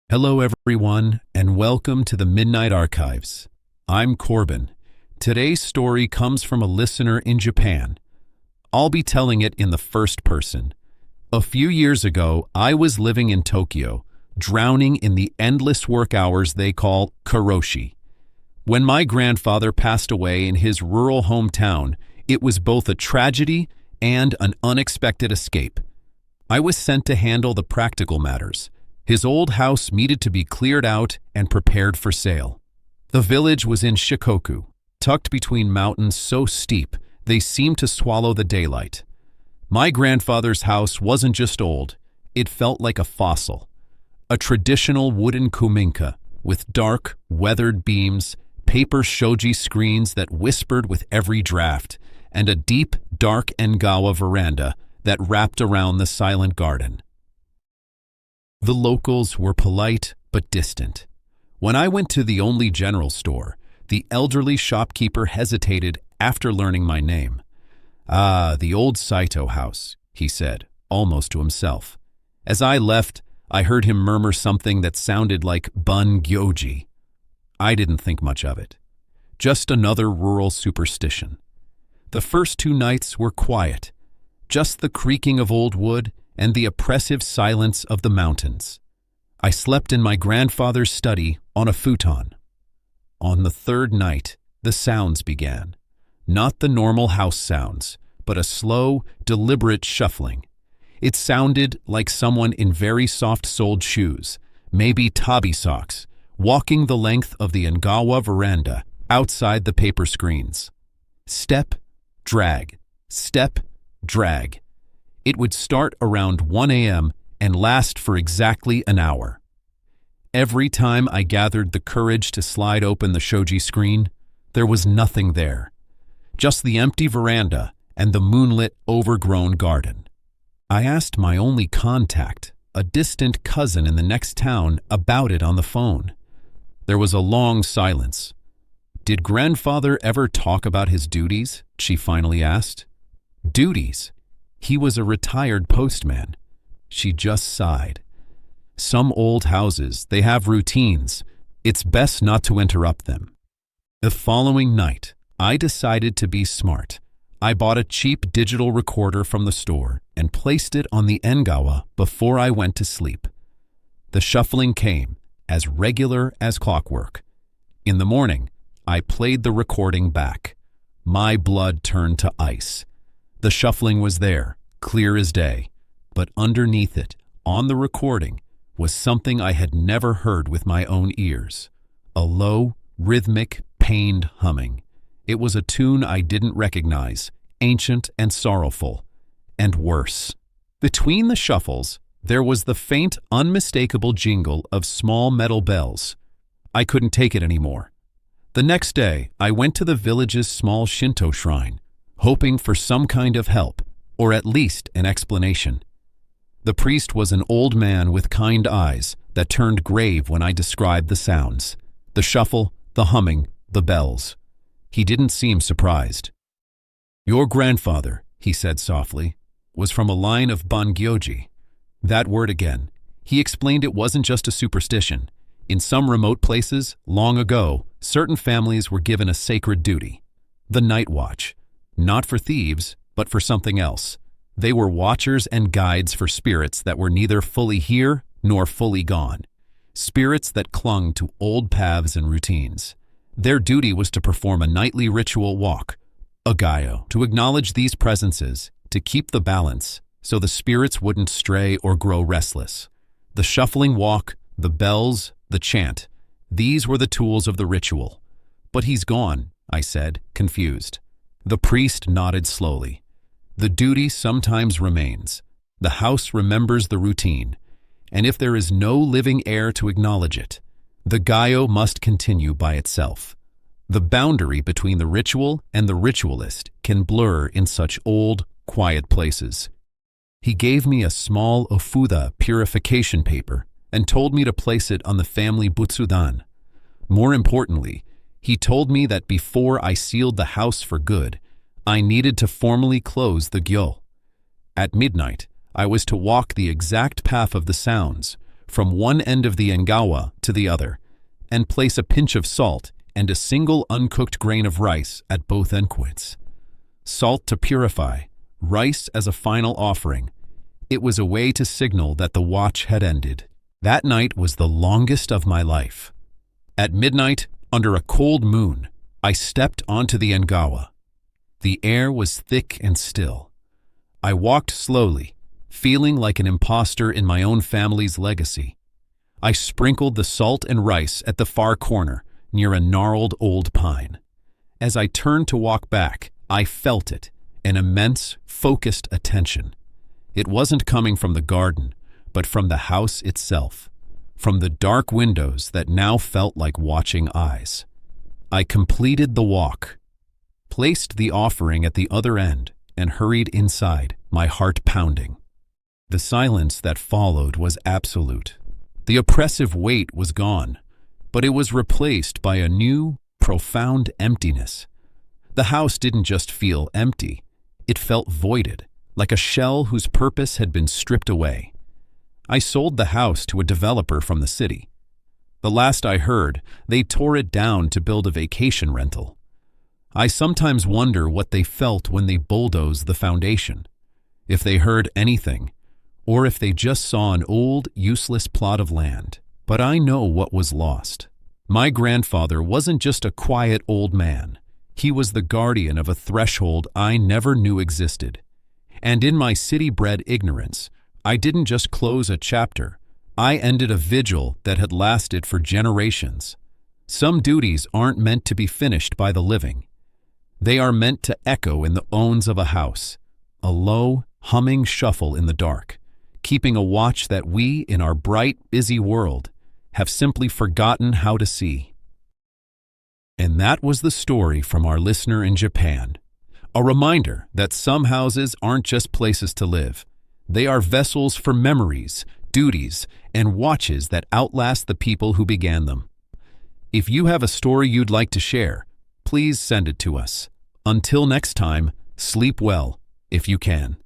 Hello everyone, and welcome to the Midnight Archives. I'm Corbin. Today's story comes from a listener in Japan. I'll be telling it in the first person. A few years ago, I was living in Tokyo, drowning in the endless work hours they call karoshi. When my grandfather passed away in his rural hometown, it was both a tragedy and an unexpected escape. I was sent to handle the practical matters. His old house needed to be cleared out and prepared for sale. The village was in Shikoku, tucked between mountains so steep they seemed to swallow the daylight. My grandfather's house wasn't just old, it felt like a fossil. A traditional wooden kuminka with dark, weathered beams, paper shoji screens that whispered with every draft, and a deep, dark Engawa veranda that wrapped around the silent garden. The locals were polite but distant. When I went to the only general store, the elderly shopkeeper hesitated after learning my name. "Ah, the old Saito house," he said, almost to himself. As I left, I heard him murmur something that sounded like Ban-gyouji. I didn't think much of it. Just another rural superstition. The first 2 nights were quiet, just the creaking of old wood and the oppressive silence of the mountains. I slept in my grandfather's study on a futon. On the 3rd night, the sounds began. Not the normal house sounds, but a slow, deliberate shuffling. It sounded like someone in very soft-soled shoes, maybe tabi socks, walking the length of the Engawa veranda outside the paper screens. Step, drag, step, drag. It would start around 1 a.m. and last for exactly an hour. Every time I gathered the courage to slide open the shoji screen, there was nothing there. Just the empty veranda and the moonlit, overgrown garden. I asked my only contact, a distant cousin in the next town, about it on the phone. There was a long silence. "Did grandfather ever talk about his duties?" she finally asked. "Duties? He was a retired postman." She just sighed. "Some old houses, they have routines. It's best not to interrupt them." The following night, I decided to be smart. I bought a cheap digital recorder from the store and placed it on the Engawa before I went to sleep. The shuffling came, as regular as clockwork. In the morning, I played the recording back. My blood turned to ice. The shuffling was there, clear as day, but underneath it, on the recording, was something I had never heard with my own ears. A low, rhythmic, pained humming. It was a tune I didn't recognize, ancient and sorrowful, and worse. Between the shuffles, there was the faint, unmistakable jingle of small metal bells. I couldn't take it anymore. The next day, I went to the village's small Shinto shrine, hoping for some kind of help, or at least an explanation. The priest was an old man with kind eyes that turned grave when I described the sounds, the shuffle, the humming, the bells. He didn't seem surprised. "Your grandfather," he said softly, "was from a line of Ban-gyouji." That word again. He explained it wasn't just a superstition. In some remote places, long ago, certain families were given a sacred duty. The night watch. Not for thieves, but for something else. They were watchers and guides for spirits that were neither fully here nor fully gone. Spirits that clung to old paths and routines. Their duty was to perform a nightly ritual walk, a gaio, to acknowledge these presences, to keep the balance, so the spirits wouldn't stray or grow restless. The shuffling walk, the bells, the chant, these were the tools of the ritual. "But he's gone," I said, confused. The priest nodded slowly. "The duty sometimes remains. The house remembers the routine, and if there is no living heir to acknowledge it, the gaio must continue by itself." The boundary between the ritual and the ritualist can blur in such old, quiet places. He gave me a small ofuda purification paper and told me to place it on the family butsudan. More importantly, he told me that before I sealed the house for good, I needed to formally close the gyo. At midnight, I was to walk the exact path of the sounds, from one end of the Engawa to the other, and place a pinch of salt and a single uncooked grain of rice at both endpoints. Salt to purify, rice as a final offering. It was a way to signal that the watch had ended. That night was the longest of my life. At midnight, under a cold moon, I stepped onto the Engawa. The air was thick and still. I walked slowly, feeling like an imposter in my own family's legacy. I sprinkled the salt and rice at the far corner, near a gnarled old pine. As I turned to walk back, I felt it, an immense, focused attention. It wasn't coming from the garden, but from the house itself, from the dark windows that now felt like watching eyes. I completed the walk, placed the offering at the other end, and hurried inside, my heart pounding. The silence that followed was absolute. The oppressive weight was gone, but it was replaced by a new, profound emptiness. The house didn't just feel empty, it felt voided, like a shell whose purpose had been stripped away. I sold the house to a developer from the city. The last I heard, they tore it down to build a vacation rental. I sometimes wonder what they felt when they bulldozed the foundation, if they heard anything, or if they just saw an old, useless plot of land. But I know what was lost. My grandfather wasn't just a quiet old man. He was the guardian of a threshold I never knew existed. And in my city-bred ignorance, I didn't just close a chapter. I ended a vigil that had lasted for generations. Some duties aren't meant to be finished by the living. They are meant to echo in the bones of a house, a low, humming shuffle in the dark, keeping a watch that we, in our bright, busy world, have simply forgotten how to see. And that was the story from our listener in Japan. A reminder that some houses aren't just places to live. They are vessels for memories, duties, and watches that outlast the people who began them. If you have a story you'd like to share, please send it to us. Until next time, sleep well, if you can.